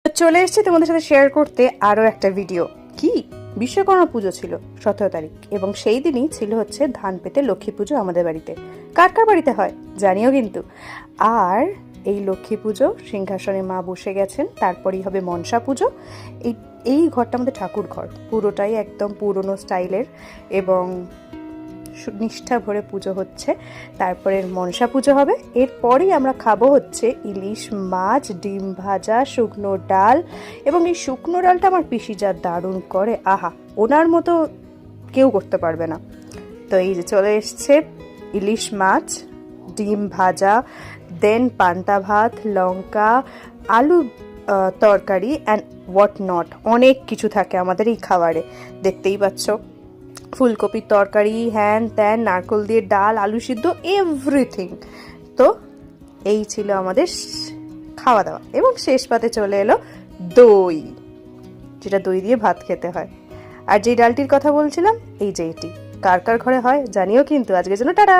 চলে এসেছি তোমাদের সাথে শেয়ার করতে আরো একটা ভিডিও। কি বিশ্বকর্মা পুজো ছিল 17 তারিখ, এবং সেই দিনই ছিল হচ্ছে ধান পেতে লক্ষ্মী পুজো আমাদের বাড়িতে। কার কার বাড়িতে হয় জানিও কিন্তু। আর এই লক্ষ্মী পুজো সিংহাসনে মা বসে গেছেন, তারপরেই হবে মনসা পুজো। এই এই ঘরটা আমাদের ঠাকুর ঘর, পুরোটাই একদম পুরনো স্টাইলের এবং নিষ্ঠা ভরে পুজো হচ্ছে। তারপরে মনসা পুজো হবে, এরপরেই আমরা খাবো হচ্ছে ইলিশ মাছ, ডিম ভাজা, শুকনো ডাল। এবং এই শুকনো ডালটা আমার পিসি যা দারুণ করে, আহা, ওনার মতো কেউ করতে পারবে না। তো এই যে চলে এসছে ইলিশ মাছ, ডিম ভাজা, দেন পান্তা ভাত, লঙ্কা, আলু তরকারি অ্যান্ড হোয়াট নট, অনেক কিছু থাকে আমাদের এই খাবারে। দেখতেই পাচ্ছ, ফুলকপির তরকারি, হ্যান ত্যান, নারকোল দিয়ে ডাল, আলু সিদ্ধ, এভরিথিং। তো এই ছিল আমাদের খাওয়া দাওয়া, এবং শেষ পাতে চলে এলো দই, যেটা দই দিয়ে ভাত খেতে হয়। আর যে ডালটির কথা বলছিলাম, এই যে এটি কার কার ঘরে হয় জানিও কিন্তু। আজকের জন্য টাটা।